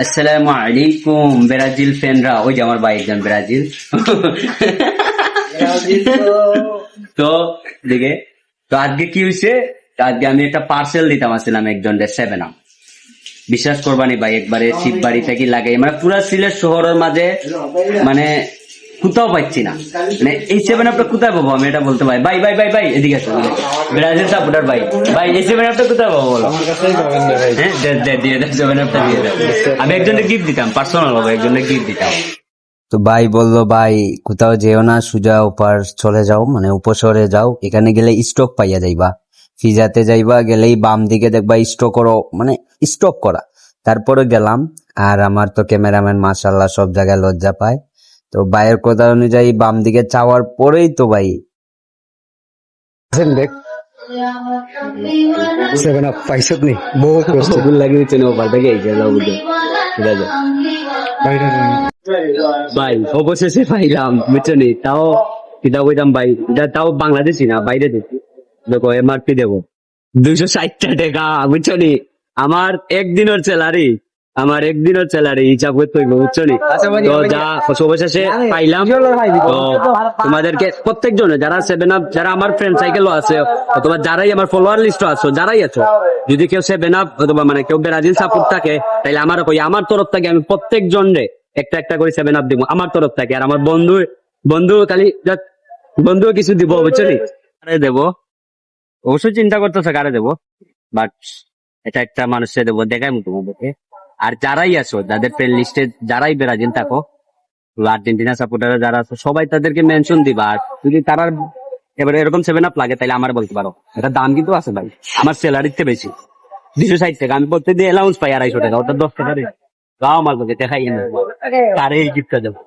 আসসালামু আলাইকুম ব্রাজিল ফ্যানরা। ওই যে আমার ভাই একজন ব্রাজিল। তো দেখে তো আজকে কি হয়েছে, আজকে আমি একটা পার্সেল দিতাম আসছিলাম একজন 7 আপ। বিশ্বাস করবানি ভাই, একবারে শিব বাড়ি থেকে লাগাই, মানে পুরা সিলেট শহরের মাঝে মানে কোথাও পাচ্ছি না। মানে এই 7 আপটা কোথায় পাবো আমি এটা বলতে পারি। ভাই ভাই ভাই ভাই এদিকে আসো, ব্রাজিল সাপোর্টার ভাই, ভাই এই 7 আপটা কোথায় পাবো বলো? হ্যাঁ দিয়ে দেন 7 আপটা দিয়ে দেন। আমি একজনের গিফট দিতাম, পার্সোনাল ভাবে একজনের গিফট দিতাম। তো ভাই বললো, ভাই কোথাও যেও না, সোজা ওপার চলে যাও, মানে উপশহরে যাও, এখানে গেলে স্টক পাইয়া যাইবা। ফিজাতে যাইবা, গেলেই বাম দিকে দেখবা স্টক করো, মানে স্টক করা। তারপরে গেলাম, আর আমার তো ক্যামেরাম্যান মাশাআল্লাহ সব জায়গায় লজ্জা পায়। তো ভাইয়ের কথা অনুযায়ী বাম দিকে চাওয়ার পরেই তো ভাই দেখ 7 আপ পাইছত নি বহুত কষ্ট ভুল লাগিয়ে দিচ্ছে না ওপার থেকে এই যে যাও বুঝে, ঠিক আছে ভাই, অবশেষে পাইলাম বুঝছো নি। তাও কিতা কইতাম ভাই, এটা তাও বাংলাদেশি না, বাইরে দেখি। দেখো এমআরপি দেবো 260 টাকা বুঝছো নি। আমার একদিনের স্যালারি হিসাব করতে হইব বুঝছো নি। তো যা অবশেষে পাইলাম। তো তোমাদেরকে প্রত্যেকজনে যারা 7 আপ, যারা আমার ফ্রেন্ড সাইকেলও আছে অথবা যারাই আমার ফলোয়ার লিস্ট আছো, যারাই আছো, যদি কেউ 7 আপ অথবা মানে কেউ ব্রাজিল সাপোর্ট থাকে, তাহলে আমার কই আমার তরফ থেকে আমি প্রত্যেকজনে একটা একটা করে 7 আপ দিব আমার তরফ থেকে। আর আমার বন্ধু খালি বন্ধু কিছু দিব বুঝছো নি, কারে দেবো অবশ্যই চিন্তা করতেছে কারে দেবো, বাট এটা একটা মানুষকে দেবো, দেখাই মতো তোমাদেরকে। আর যারাই আছো, যাদের ফ্রেন্ড লিস্টে যারাই ব্রাজিল থাকো, আর্জেন্টিনা সাপোর্টার যারা আছো, সবাই তাদেরকে মেনশন দিবা। আর যদি তারা এবার এরকম 7 আপ লাগে, তাহলে আমার বলতে পারো। এটা দাম কিন্তু আছে ভাই, আমার স্যালারিতে বেশি, 260 টাকা। আমি প্রত্যেকদিন অ্যালাউন্স পাই 250 টাকা, ওটা 10 টাকা গাও আমার বলতে দেখাই না কারে এই গিফটটা দেবো।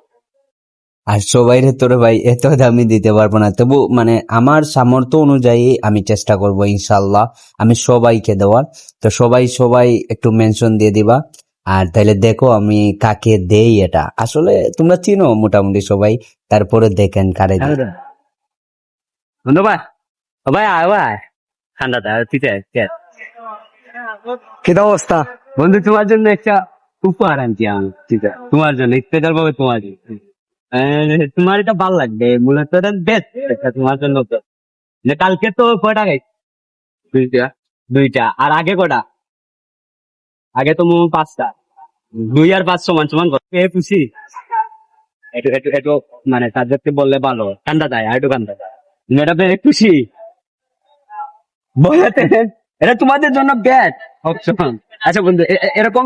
আর সবাইরে তোরে ভাই এত দামি দিতে পারবো না, তবু মানে আমার সামর্থ্য অনুযায়ী আমি চেষ্টা করব ইনশাল্লাহ আমি সবাইকে দেওয়ার। তো সবাই একটু মেনশন দিয়ে দিবা। আর তাইলে দেখো আমি কাকে দেই, এটা আসলে তোমরা চিনো মোটামুটি সবাই, তারপরে দেখেন কারে দিই। বন্ধু ভাই, ও ভাই আয় ভাই, ঠান্ডাটা ঠিক আছে কি অবস্থা বন্ধু। তোমার জন্য একটা উপহার আনছি আমি, ঠিক আছে তোমার জন্য, স্পেশাল ভাবে তোমার জন্য। তোমার এটা ভালো লাগবে মূলত, এটা বেস্ট একটা তোমার জন্য। যে কালকে তো কয়টা গাইছি? দুইটা। দুইটা আর আগে কটা? আগে তো 5টা। 2 আর 5 সমান সমান খুশি। একটু একটু একটু মানে তাদেরকে বললে ভালো, ঠান্ডা দেয় আর একটু ঠান্ডা দেয়। এটা পেয়ে খুশি বলাতে, এটা তোমাদের জন্য ব্যাড অপশন। আচ্ছা বন্ধু, এরকম